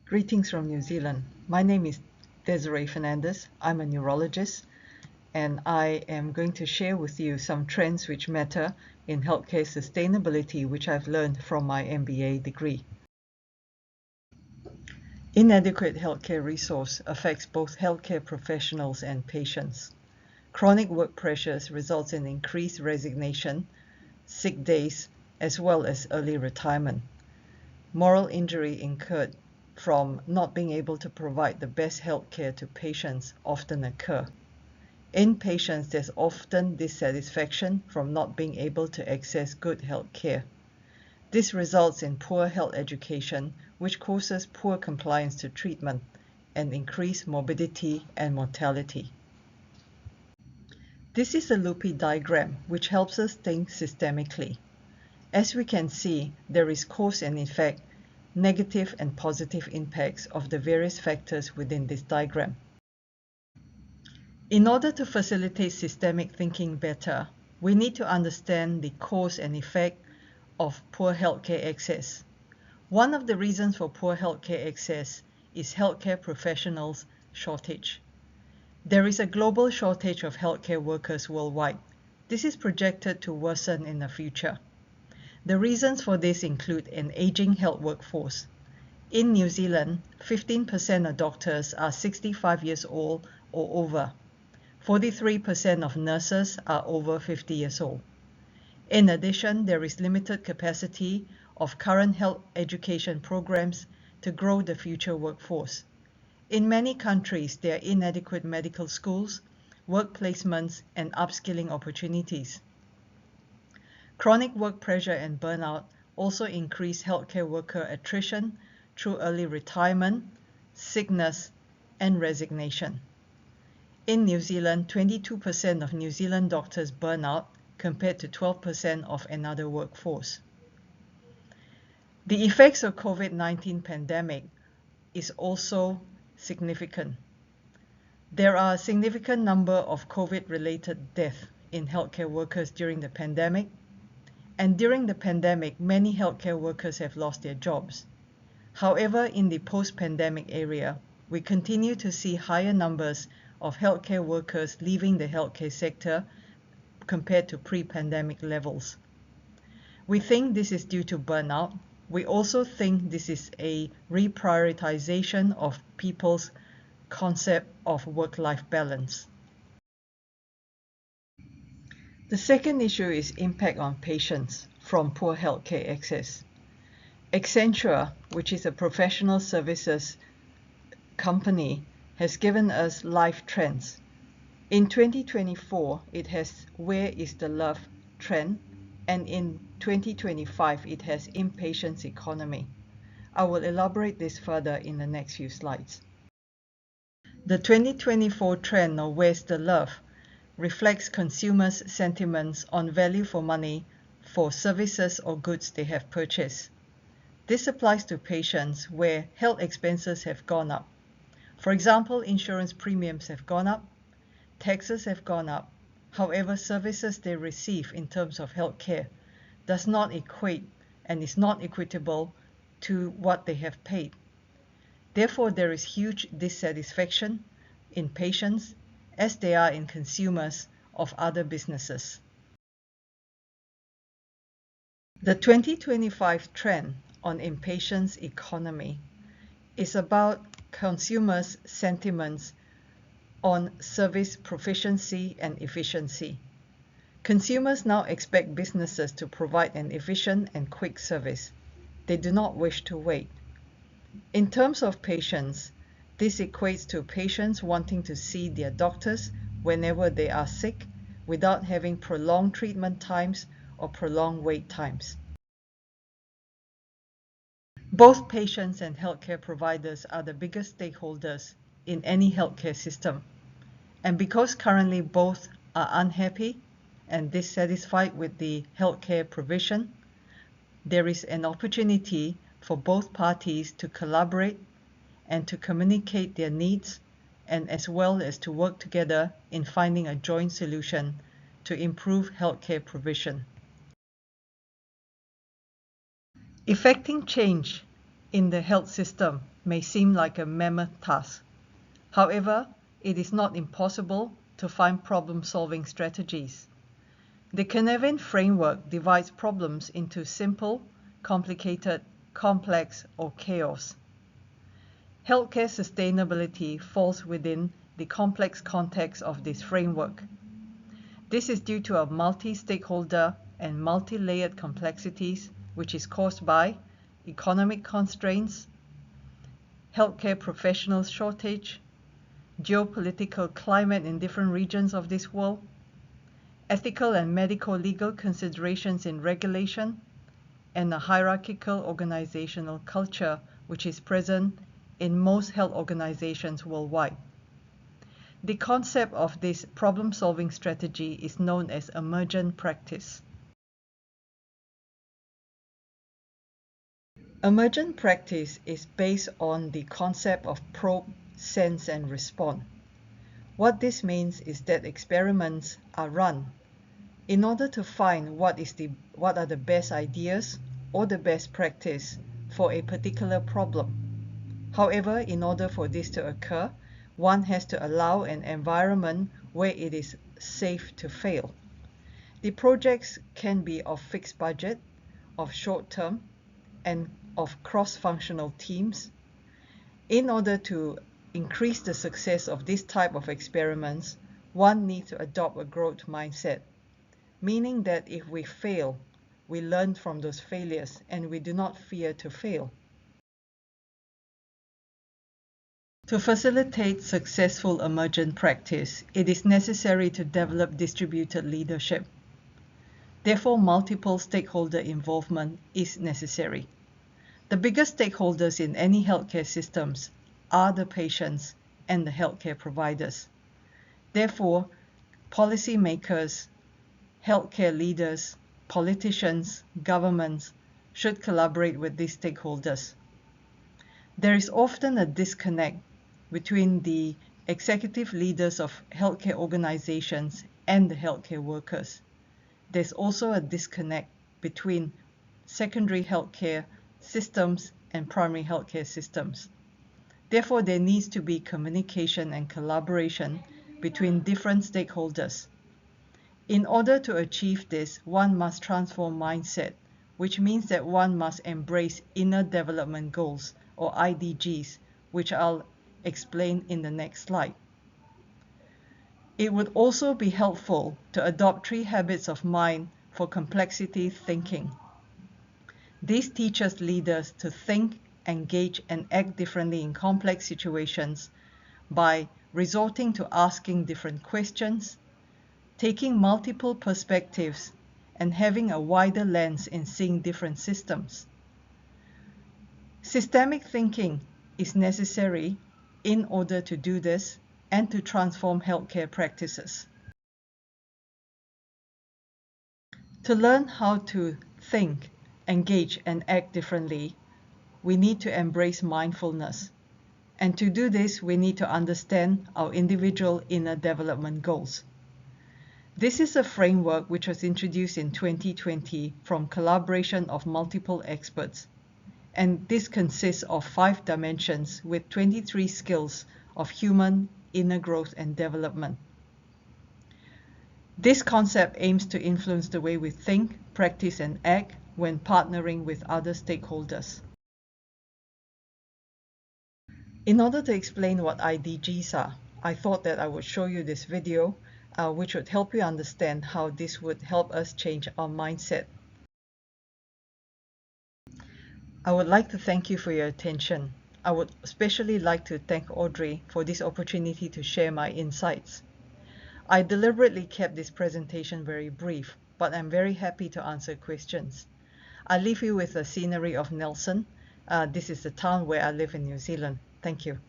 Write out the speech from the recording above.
Greetings from New Zealand. My name is Desiree Fernandez. I'm a neurologist, and I am going to share with you some trends which matter in healthcare sustainability, which I've learned from my MBA degree. Inadequate healthcare resource affects both healthcare professionals and patients. Chronic work pressures results in increased resignation, sick days, as well as early retirement. Moral injury incurred from not being able to provide the best health care to patients often occur. In patients, there's often dissatisfaction from not being able to access good health care. This results in poor health education, which causes poor compliance to treatment and increased morbidity and mortality. This is a loopy diagram which helps us think systemically. As we can see, there is cause and effect, negative and positive impacts of the various factors within this diagram. In order to facilitate systemic thinking better, we need to understand the cause and effect of poor healthcare access. One of the reasons for poor healthcare access is healthcare professionals shortage. There is a global shortage of healthcare workers worldwide. This is projected to worsen in the future. The reasons for this include an aging health workforce. In New Zealand, 15% of doctors are 65 years old or over. 43% of nurses are over 50 years old. In addition, there is limited capacity of current health education programs to grow the future workforce. In many countries, there are inadequate medical schools, work placements, and upskilling opportunities. Chronic work pressure and burnout also increase healthcare worker attrition through early retirement, sickness, and resignation. In New Zealand, 22% of New Zealand doctors burn out compared to 12% of another workforce. The effects of COVID-19 pandemic is also significant. There are a significant number of COVID-related deaths in healthcare workers during the pandemic. And during the pandemic, many healthcare workers have lost their jobs. However, in the post-pandemic area, we continue to see higher numbers of healthcare workers leaving the healthcare sector compared to pre-pandemic levels. We think this is due to burnout. We also think this is a reprioritization of people's concept of work-life balance. The second issue is impact on patients from poor healthcare access. Accenture, which is a professional services company, has given us life trends. In 2024, it has Where is the Love trend, and in 2025, it has Impatience Economy. I will elaborate this further in the next few slides. The 2024 trend of Where's the Love reflects consumers' sentiments on value for money for services or goods they have purchased. This applies to patients where health expenses have gone up. For example, insurance premiums have gone up, taxes have gone up. However, services they receive in terms of health care does not equate and is not equitable to what they have paid. Therefore, there is huge dissatisfaction in patients as they are in consumers of other businesses. The 2025 trend on impatience economy is about consumers' sentiments on service proficiency and efficiency. Consumers now expect businesses to provide an efficient and quick service. They do not wish to wait. In terms of patients, this equates to patients wanting to see their doctors whenever they are sick without having prolonged treatment times or prolonged wait times. Both patients and healthcare providers are the biggest stakeholders in any healthcare system. And because currently both are unhappy and dissatisfied with the healthcare provision, there is an opportunity for both parties to collaborate and to communicate their needs, and as well as to work together in finding a joint solution to improve healthcare provision. Effecting change in the health system may seem like a mammoth task. However, it is not impossible to find problem-solving strategies. The Cynefin framework divides problems into simple, complicated, complex, or chaos. Healthcare sustainability falls within the complex context of this framework. This is due to a multi-stakeholder and multi-layered complexities which is caused by economic constraints, healthcare professionals shortage, geopolitical climate in different regions of this world, ethical and medico-legal considerations in regulation, and a hierarchical organizational culture which is present in most health organizations worldwide. The concept of this problem-solving strategy is known as emergent practice. Emergent practice is based on the concept of probe, sense, and respond. What this means is that experiments are run in order to find what are the best ideas or the best practice for a particular problem. However, in order for this to occur, one has to allow an environment where it is safe to fail. The projects can be of fixed budget, of short term, and of cross-functional teams. In order to increase the success of this type of experiments, one needs to adopt a growth mindset, meaning that if we fail, we learn from those failures and we do not fear to fail. To facilitate successful emergent practice, it is necessary to develop distributed leadership. Therefore, multiple stakeholder involvement is necessary. The biggest stakeholders in any healthcare systems are the patients and the healthcare providers. Therefore, policymakers, healthcare leaders, politicians, governments should collaborate with these stakeholders. There is often a disconnect between the executive leaders of healthcare organizations and the healthcare workers. There's also a disconnect between secondary healthcare systems and primary healthcare systems. Therefore, there needs to be communication and collaboration between different stakeholders. In order to achieve this, one must transform mindset, which means that one must embrace inner development goals or IDGs, which I'll explain in the next slide. It would also be helpful to adopt 3 habits of mind for complexity thinking. This teaches leaders to think, engage, and act differently in complex situations by resorting to asking different questions, taking multiple perspectives, and having a wider lens in seeing different systems. Systemic thinking is necessary in order to do this and to transform healthcare practices. To learn how to think, engage, and act differently, we need to embrace mindfulness. And to do this, we need to understand our individual inner development goals. This is a framework which was introduced in 2020 from collaboration of multiple experts. And this consists of 5 dimensions with 23 skills of human inner growth and development. This concept aims to influence the way we think, practice, and act when partnering with other stakeholders. In order to explain what IDGs are, I thought that I would show you this video which would help you understand how this would help us change our mindset. I would like to thank you for your attention. I would especially like to thank Audrey for this opportunity to share my insights. I deliberately kept this presentation very brief, but I'm very happy to answer questions. I'll leave you with the scenery of Nelson. This is the town where I live in New Zealand. Thank you.